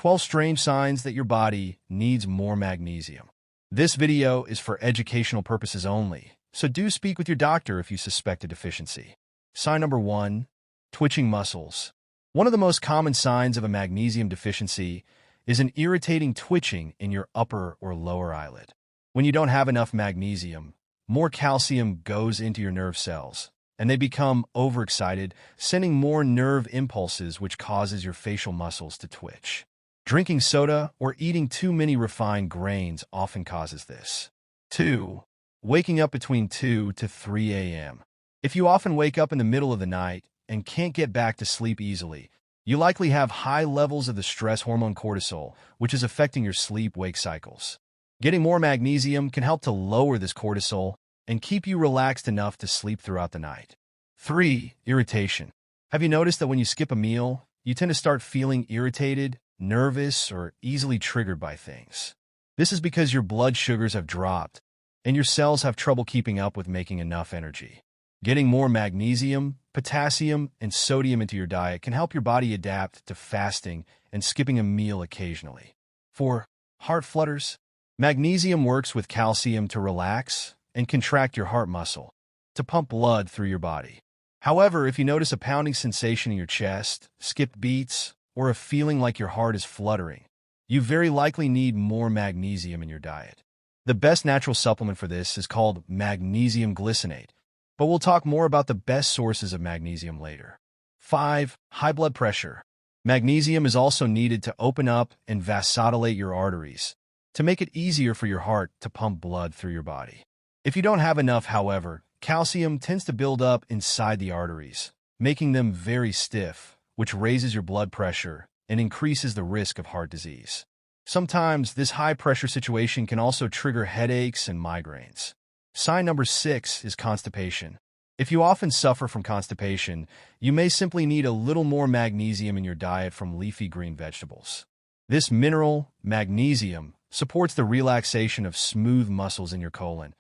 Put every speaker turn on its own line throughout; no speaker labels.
12 strange signs that your body needs more magnesium. This video is for educational purposes only, so do speak with your doctor if you suspect a deficiency. Sign number 1. Twitching muscles. One of the most common signs of a magnesium deficiency is an irritating twitching in your upper or lower eyelid. When you don't have enough magnesium, more calcium goes into your nerve cells, and they become overexcited, sending more nerve impulses which causes your facial muscles to twitch. Drinking soda or eating too many refined grains often causes this. 2. Waking up between 2 to 3 a.m. If you often wake up in the middle of the night and can't get back to sleep easily, you likely have high levels of the stress hormone cortisol, which is affecting your sleep-wake cycles. Getting more magnesium can help to lower this cortisol and keep you relaxed enough to sleep throughout the night. 3. Irritation. Have you noticed that when you skip a meal, you tend to start feeling irritated, nervous, or easily triggered by things? This is because your blood sugars have dropped, and your cells have trouble keeping up with making enough energy. Getting more magnesium, potassium, and sodium into your diet can help your body adapt to fasting and skipping a meal occasionally. 4. Heart flutters. Magnesium works with calcium to relax and contract your heart muscle, to pump blood through your body. However, if you notice a pounding sensation in your chest, skipped beats, or a feeling like your heart is fluttering, you very likely need more magnesium in your diet. The best natural supplement for this is called magnesium glycinate, but we'll talk more about the best sources of magnesium later. 5. High blood pressure. Magnesium is also needed to open up and vasodilate your arteries, to make it easier for your heart to pump blood through your body. If you don't have enough, however, calcium tends to build up inside the arteries, making them very stiff, which raises your blood pressure and increases the risk of heart disease. Sometimes this high-pressure situation can also trigger headaches and migraines. Sign number 6 is constipation. If you often suffer from constipation, you may simply need a little more magnesium in your diet from leafy green vegetables. This mineral, magnesium, supports the relaxation of smooth muscles in your colon,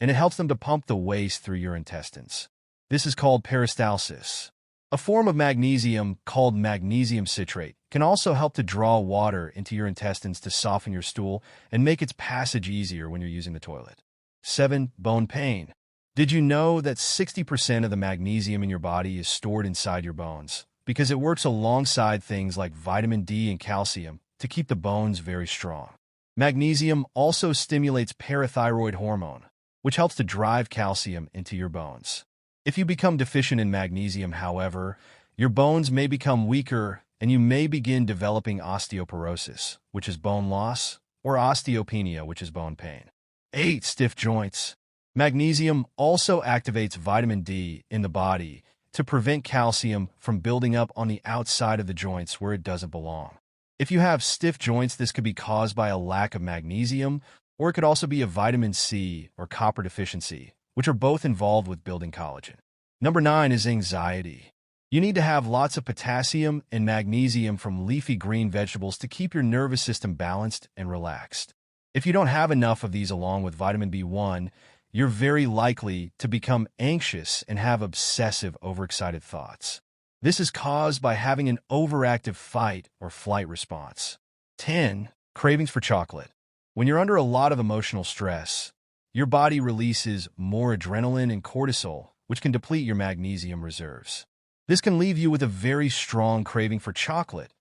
and it helps them to pump the waste through your intestines. This is called peristalsis. A form of magnesium called magnesium citrate can also help to draw water into your intestines to soften your stool and make its passage easier when you're using the toilet. 7. Bone pain. Did you know that 60% of the magnesium in your body is stored inside your bones because it works alongside things like vitamin D and calcium to keep the bones very strong? Magnesium also stimulates parathyroid hormone, which helps to drive calcium into your bones. If you become deficient in magnesium, however, your bones may become weaker and you may begin developing osteoporosis, which is bone loss, or osteopenia, which is bone pain. 8. Stiff joints. Magnesium also activates vitamin D in the body to prevent calcium from building up on the outside of the joints where it doesn't belong. If you have stiff joints, this could be caused by a lack of magnesium, or it could also be a vitamin C or copper deficiency, which are both involved with building collagen. Number 9 is anxiety. You need to have lots of potassium and magnesium from leafy green vegetables to keep your nervous system balanced and relaxed. If you don't have enough of these along with vitamin B1, you're very likely to become anxious and have obsessive, overexcited thoughts. This is caused by having an overactive fight or flight response. 10. Cravings for chocolate. When you're under a lot of emotional stress, your body releases more adrenaline and cortisol, which can deplete your magnesium reserves. This can leave you with a very strong craving for chocolate,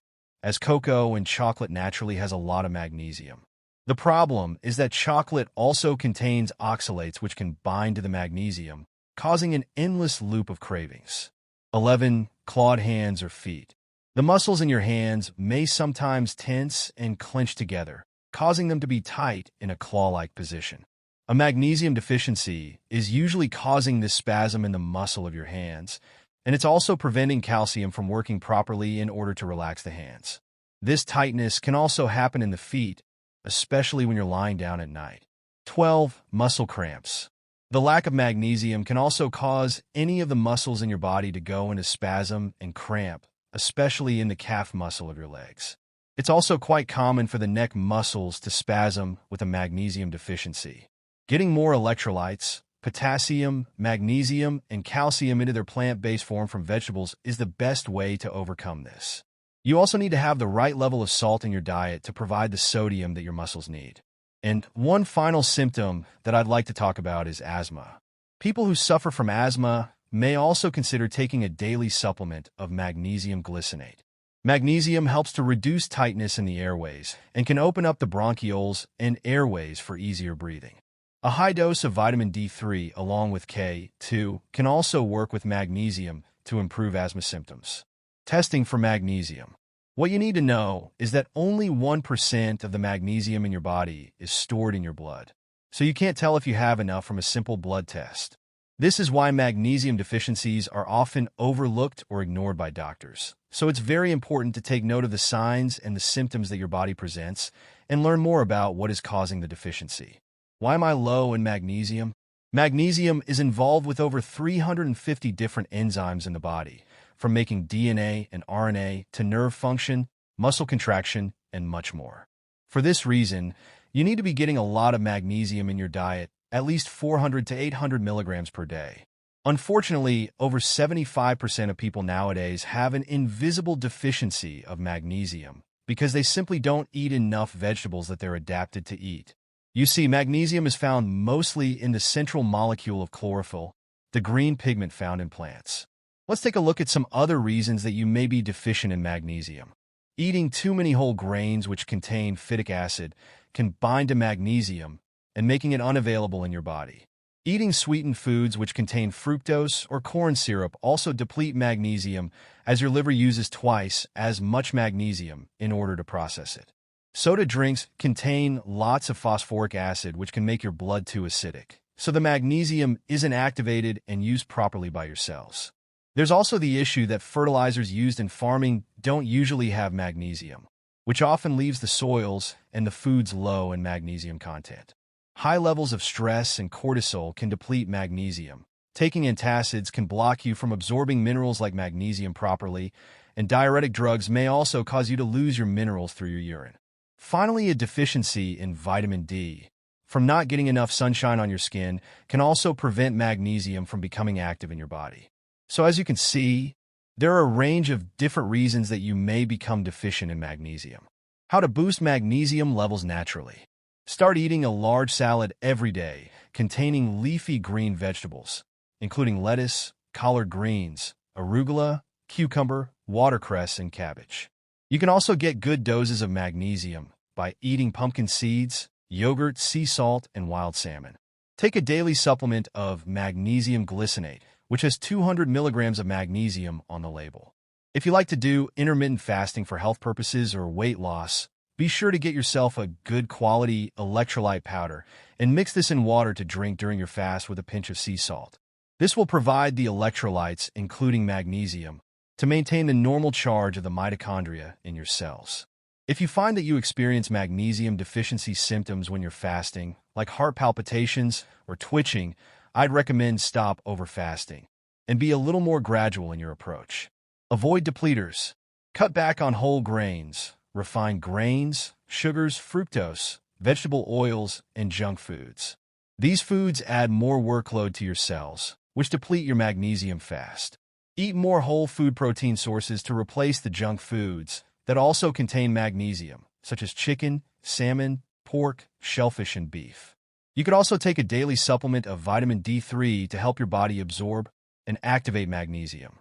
as cocoa and chocolate naturally has a lot of magnesium. The problem is that chocolate also contains oxalates which can bind to the magnesium, causing an endless loop of cravings. 11. Clawed hands or feet. The muscles in your hands may sometimes tense and clench together, causing them to be tight in a claw-like position. A magnesium deficiency is usually causing this spasm in the muscle of your hands, and it's also preventing calcium from working properly in order to relax the hands. This tightness can also happen in the feet, especially when you're lying down at night. 12. Muscle cramps. The lack of magnesium can also cause any of the muscles in your body to go into spasm and cramp, especially in the calf muscle of your legs. It's also quite common for the neck muscles to spasm with a magnesium deficiency. Getting more electrolytes, potassium, magnesium, and calcium into their plant-based form from vegetables is the best way to overcome this. You also need to have the right level of salt in your diet to provide the sodium that your muscles need. And one final symptom that I'd like to talk about is asthma. People who suffer from asthma may also consider taking a daily supplement of magnesium glycinate. Magnesium helps to reduce tightness in the airways and can open up the bronchioles and airways for easier breathing. A high dose of vitamin D3 along with K2 can also work with magnesium to improve asthma symptoms. Testing for magnesium. What you need to know is that only 1% of the magnesium in your body is stored in your blood, so you can't tell if you have enough from a simple blood test. This is why magnesium deficiencies are often overlooked or ignored by doctors. So it's very important to take note of the signs and the symptoms that your body presents and learn more about what is causing the deficiency. Why am I low in magnesium? Magnesium is involved with over 350 different enzymes in the body, from making DNA and RNA to nerve function, muscle contraction, and much more. For this reason, you need to be getting a lot of magnesium in your diet, at least 400 to 800 milligrams per day. Unfortunately, over 75% of people nowadays have an invisible deficiency of magnesium because they simply don't eat enough vegetables that they're adapted to eat. You see, magnesium is found mostly in the central molecule of chlorophyll, the green pigment found in plants. Let's take a look at some other reasons that you may be deficient in magnesium. Eating too many whole grains which contain phytic acid can bind to magnesium and making it unavailable in your body. Eating sweetened foods which contain fructose or corn syrup also deplete magnesium, as your liver uses twice as much magnesium in order to process it. Soda drinks contain lots of phosphoric acid which can make your blood too acidic, so the magnesium isn't activated and used properly by your cells. There's also the issue that fertilizers used in farming don't usually have magnesium, which often leaves the soils and the foods low in magnesium content. High levels of stress and cortisol can deplete magnesium. Taking antacids can block you from absorbing minerals like magnesium properly, and diuretic drugs may also cause you to lose your minerals through your urine. Finally, a deficiency in vitamin D from not getting enough sunshine on your skin can also prevent magnesium from becoming active in your body. So as you can see, there are a range of different reasons that you may become deficient in magnesium. How to boost magnesium levels naturally. Start eating a large salad every day containing leafy green vegetables, including lettuce, collard greens, arugula, cucumber, watercress, and cabbage. You can also get good doses of magnesium by eating pumpkin seeds, yogurt, sea salt, and wild salmon. Take a daily supplement of magnesium glycinate, which has 200 milligrams of magnesium on the label. If you like to do intermittent fasting for health purposes or weight loss, be sure to get yourself a good quality electrolyte powder and mix this in water to drink during your fast with a pinch of sea salt. This will provide the electrolytes, including magnesium, to maintain the normal charge of the mitochondria in your cells. If you find that you experience magnesium deficiency symptoms when you're fasting, like heart palpitations or twitching, I'd recommend stop overfasting and be a little more gradual in your approach. Avoid depleters. Cut back on whole grains, refined grains, sugars, fructose, vegetable oils, and junk foods. These foods add more workload to your cells, which deplete your magnesium fast. Eat more whole food protein sources to replace the junk foods that also contain magnesium, such as chicken, salmon, pork, shellfish, and beef. You could also take a daily supplement of vitamin D3 to help your body absorb and activate magnesium.